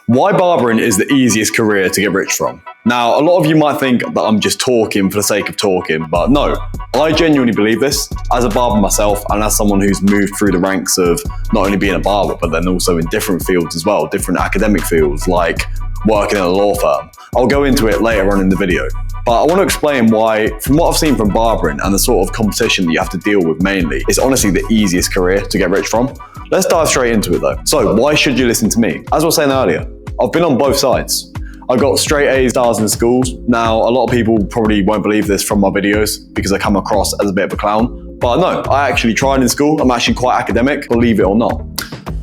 Why barbering is the easiest career to get rich from. Now, a lot of you might think that I'm just talking for the sake of talking, but no, I genuinely believe this. As a barber myself, and as someone who's moved through the ranks of not only being a barber, but then also in different fields as well, different academic fields, like working in a law firm. I'll go into it later on in the video. But I want to explain why, from what I've seen from barbering and the sort of competition that you have to deal with mainly, it's honestly the easiest career to get rich from. Let's dive straight into it though. So why should you listen to me? As I was saying earlier, I've been on both sides. I got straight A's, stars in schools. Now, a lot of people probably won't believe this from my videos because I come across as a bit of a clown. But no, I actually tried in school. I'm actually quite academic, believe it or not.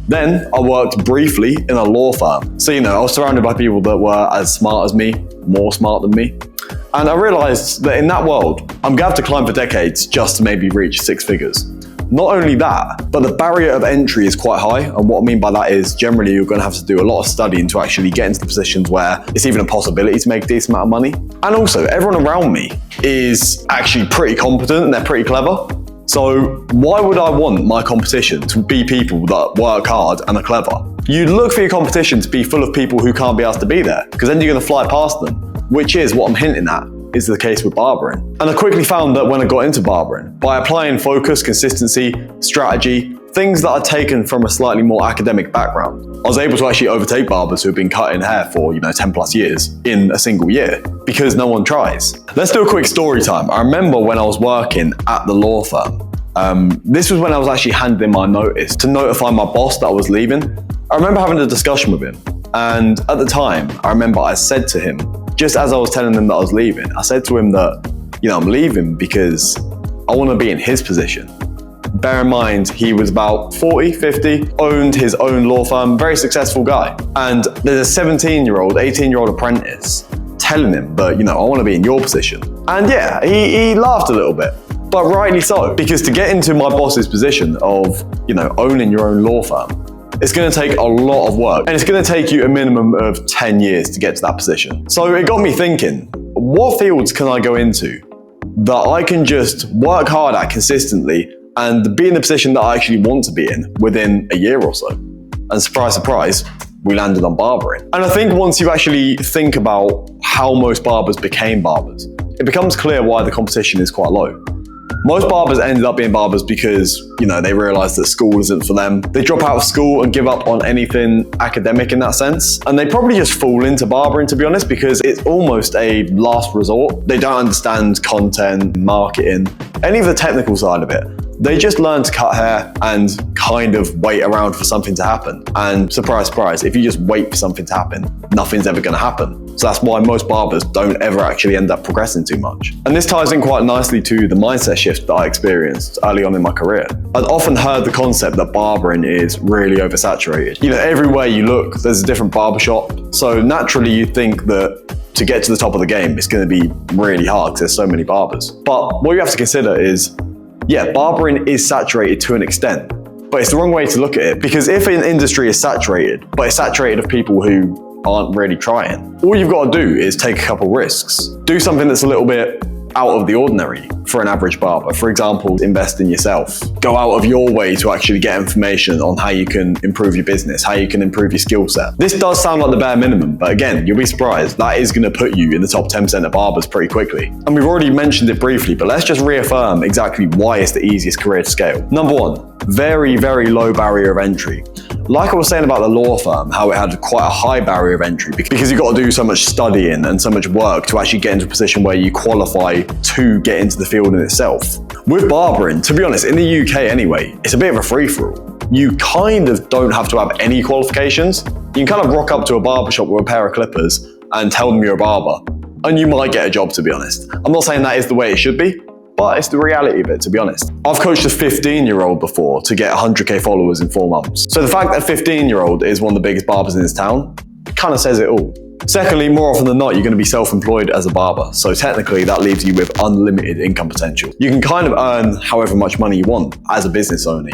Then I worked briefly in a law firm. So, I was surrounded by people that were as smart as me, more smart than me. And I realized that in that world, I'm gonna have to climb for decades just to maybe reach six figures. Not only that, but the barrier of entry is quite high. And what I mean by that is generally you're gonna have to do a lot of studying to actually get into the positions where it's even a possibility to make a decent amount of money. And also everyone around me is actually pretty competent and they're pretty clever. So why would I want my competition to be people that work hard and are clever? You'd look for your competition to be full of people who can't be asked to be there, because then you're gonna fly past them, which is what I'm hinting at is the case with barbering. And I quickly found that when I got into barbering, by applying focus, consistency, strategy, things that I'd taken from a slightly more academic background, I was able to actually overtake barbers who have been cutting hair for 10 plus years in a single year because no one tries. Let's do a quick story time. I remember when I was working at the law firm. This was when I was actually handing in my notice to notify my boss that I was leaving. I remember having a discussion with him. And at the time, I remember I said to him, just as I was telling him that I was leaving, I said to him that, I'm leaving because I want to be in his position. Bear in mind, he was about 40, 50, owned his own law firm, very successful guy. And there's a 17-year-old, 18-year-old apprentice telling him that, I want to be in your position. And yeah, he laughed a little bit, but rightly so, because to get into my boss's position of, owning your own law firm, it's going to take a lot of work and it's going to take you a minimum of 10 years to get to that position. So it got me thinking, what fields can I go into that I can just work hard at consistently and be in the position that I actually want to be in within a year or so? And surprise, surprise, we landed on barbering. And I think once you actually think about how most barbers became barbers, it becomes clear why the competition is quite low. Most barbers ended up being barbers because, they realized that school isn't for them. They drop out of school and give up on anything academic in that sense. And they probably just fall into barbering, to be honest, because it's almost a last resort. They don't understand content, marketing, any of the technical side of it. They just learn to cut hair and kind of wait around for something to happen. And surprise, surprise, if you just wait for something to happen, nothing's ever gonna happen. So that's why most barbers don't ever actually end up progressing too much. And this ties in quite nicely to the mindset shift that I experienced early on in my career. I'd often heard the concept that barbering is really oversaturated. Everywhere you look, there's a different barbershop. So naturally you think that to get to the top of the game, it's gonna be really hard because there's so many barbers. But what you have to consider is, yeah, barbering is saturated to an extent, but it's the wrong way to look at it, because if an industry is saturated, but it's saturated of people who aren't really trying, all you've got to do is take a couple risks. Do something that's a little bit out of the ordinary for an average barber. For example, invest in yourself. Go out of your way to actually get information on how you can improve your business, how you can improve your skill set. This does sound like the bare minimum, but again, you'll be surprised. That is going to put you in the top 10% of barbers pretty quickly. And we've already mentioned it briefly, but let's just reaffirm exactly why it's the easiest career to scale. Number one, very, very low barrier of entry. Like I was saying about the law firm, how it had quite a high barrier of entry because you've got to do so much studying and so much work to actually get into a position where you qualify to get into the field in itself. With barbering, to be honest, in the UK anyway, it's a bit of a free-for-all. You kind of don't have to have any qualifications. You can kind of rock up to a barbershop with a pair of clippers and tell them you're a barber, and you might get a job, to be honest. I'm not saying that is the way it should be, but it's the reality of it, to be honest. I've coached a 15-year-old before to get 100K followers in 4 months. So the fact that a 15-year-old is one of the biggest barbers in this town kind of says it all. Secondly, more often than not, you're going to be self-employed as a barber. So technically that leaves you with unlimited income potential. You can kind of earn however much money you want as a business owner,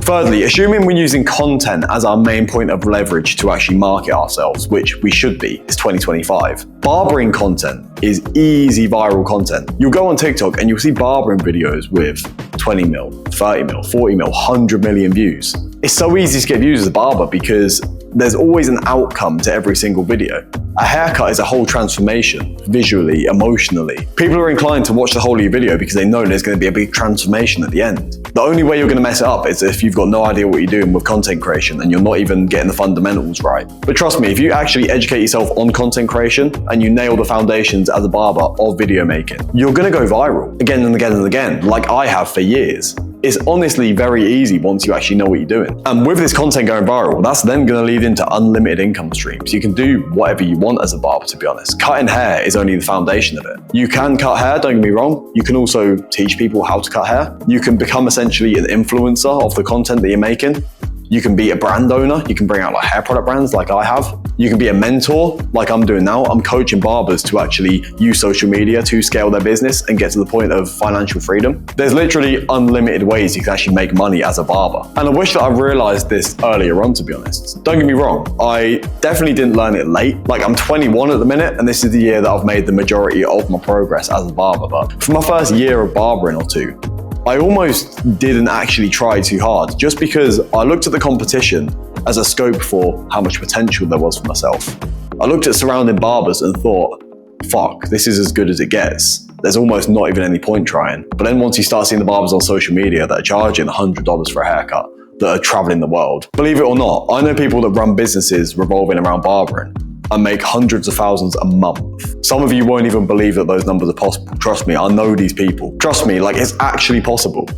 Thirdly, assuming we're using content as our main point of leverage to actually market ourselves, which we should be, it's 2025. Barbering content is easy viral content. You'll go on TikTok and you'll see barbering videos with 20 mil, 30 mil, 40 mil, 100 million views. It's so easy to get views as a barber because there's always an outcome to every single video. A haircut is a whole transformation, visually, emotionally. People are inclined to watch the whole of your video because they know there's going to be a big transformation at the end. The only way you're going to mess it up is if you've got no idea what you're doing with content creation and you're not even getting the fundamentals right. But trust me, if you actually educate yourself on content creation and you nail the foundations as a barber of video making, you're going to go viral again and again and again, like I have for years. It's honestly very easy once you actually know what you're doing. And with this content going viral, that's then going to lead into unlimited income streams. You can do whatever you want as a barber, to be honest. Cutting hair is only the foundation of it. You can cut hair, don't get me wrong. You can also teach people how to cut hair. You can become essentially an influencer of the content that you're making. You can be a brand owner. You can bring out like hair product brands like I have. You can be a mentor like I'm doing now. I'm coaching barbers to actually use social media to scale their business and get to the point of financial freedom. There's literally unlimited ways you can actually make money as a barber. And I wish that I realized this earlier on, to be honest. Don't get me wrong, I definitely didn't learn it late. Like I'm 21 at the minute, and this is the year that I've made the majority of my progress as a barber. But for my first year of barbering or two, I almost didn't actually try too hard, just because I looked at the competition as a scope for how much potential there was for myself. I looked at surrounding barbers and thought, fuck, this is as good as it gets. There's almost not even any point trying. But then once you start seeing the barbers on social media that are charging $100 for a haircut, that are traveling the world, believe it or not, I know people that run businesses revolving around barbering and make hundreds of thousands a month. Some of you won't even believe that those numbers are possible. Trust me, I know these people. Trust me, like it's actually possible.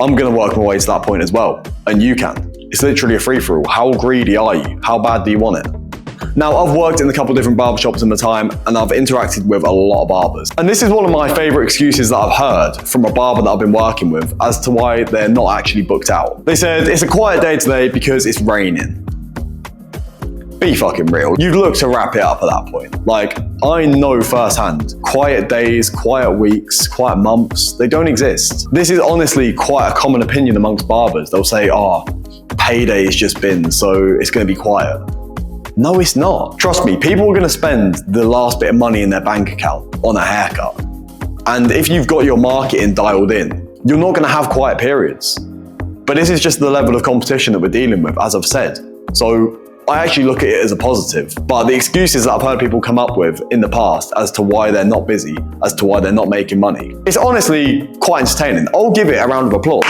I'm gonna work my way to that point as well, and you can. It's literally a free-for-all. How greedy are you? How bad do you want it? Now, I've worked in a couple of different barbershops in my time, and I've interacted with a lot of barbers. And this is one of my favorite excuses that I've heard from a barber that I've been working with as to why they're not actually booked out. They said, it's a quiet day today because it's raining. Be fucking real. You'd look to wrap it up at that point. Like, I know firsthand, quiet days, quiet weeks, quiet months, they don't exist. This is honestly quite a common opinion amongst barbers. They'll say, oh, payday's just been, so it's gonna be quiet. No, it's not. Trust me, people are gonna spend the last bit of money in their bank account on a haircut. And if you've got your marketing dialed in, you're not gonna have quiet periods. But this is just the level of competition that we're dealing with, as I've said. So I actually look at it as a positive. But the excuses that I've heard people come up with in the past as to why they're not busy, as to why they're not making money, it's honestly quite entertaining. I'll give it a round of applause.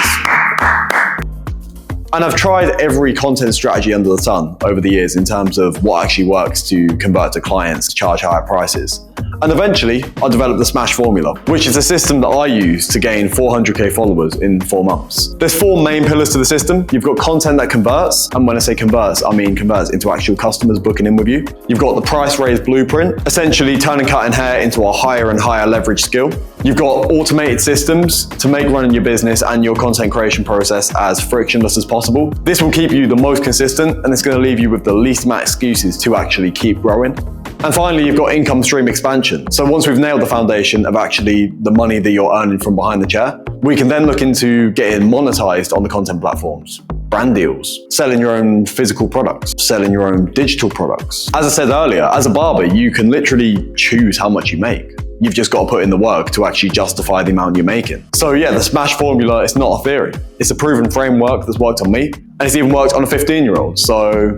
And I've tried every content strategy under the sun over the years in terms of what actually works to convert to clients, to charge higher prices. And eventually, I developed the Smash Formula, which is a system that I use to gain 400k followers in 4 months. There's 4 main pillars to the system. You've got content that converts, and when I say converts, I mean converts into actual customers booking in with you. You've got the price raise blueprint, essentially turning cutting hair into a higher and higher leverage skill. You've got automated systems to make running your business and your content creation process as frictionless as possible. This will keep you the most consistent, and it's going to leave you with the least amount of excuses to actually keep growing. And finally, you've got income stream expansion. So once we've nailed the foundation of actually the money that you're earning from behind the chair, we can then look into getting monetized on the content platforms. Brand deals, selling your own physical products, selling your own digital products. As I said earlier, as a barber, you can literally choose how much you make. You've just got to put in the work to actually justify the amount you're making. So yeah, the Smash Formula is not a theory. It's a proven framework that's worked on me, and it's even worked on a 15-year-old. So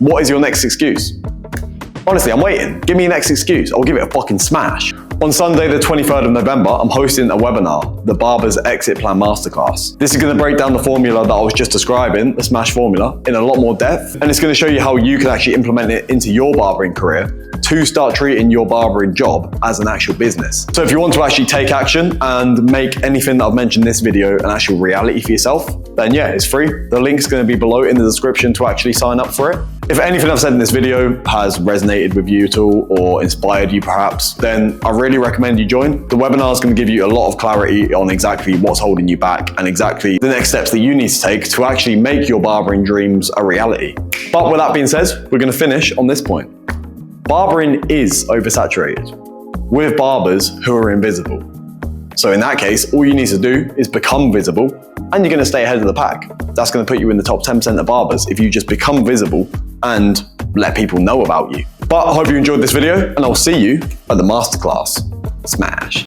what is your next excuse? Honestly, I'm waiting. Give me your next excuse. I'll give it a fucking smash. On Sunday, the 23rd of November, I'm hosting a webinar, the Barber's Exit Plan Masterclass. This is going to break down the formula that I was just describing, the Smash Formula, in a lot more depth. And it's going to show you how you can actually implement it into your barbering career to start treating your barbering job as an actual business. So if you want to actually take action and make anything that I've mentioned in this video an actual reality for yourself, then yeah, it's free. The link's going to be below in the description to actually sign up for it. If anything I've said in this video has resonated with you at all or inspired you perhaps, then I really recommend you join. The webinar is going to give you a lot of clarity on exactly what's holding you back and exactly the next steps that you need to take to actually make your barbering dreams a reality. But with that being said, we're going to finish on this point. Barbering is oversaturated with barbers who are invisible. So in that case, all you need to do is become visible and you're going to stay ahead of the pack. That's going to put you in the top 10% of barbers if you just become visible and let people know about you. But I hope you enjoyed this video and I'll see you at the masterclass. Smash.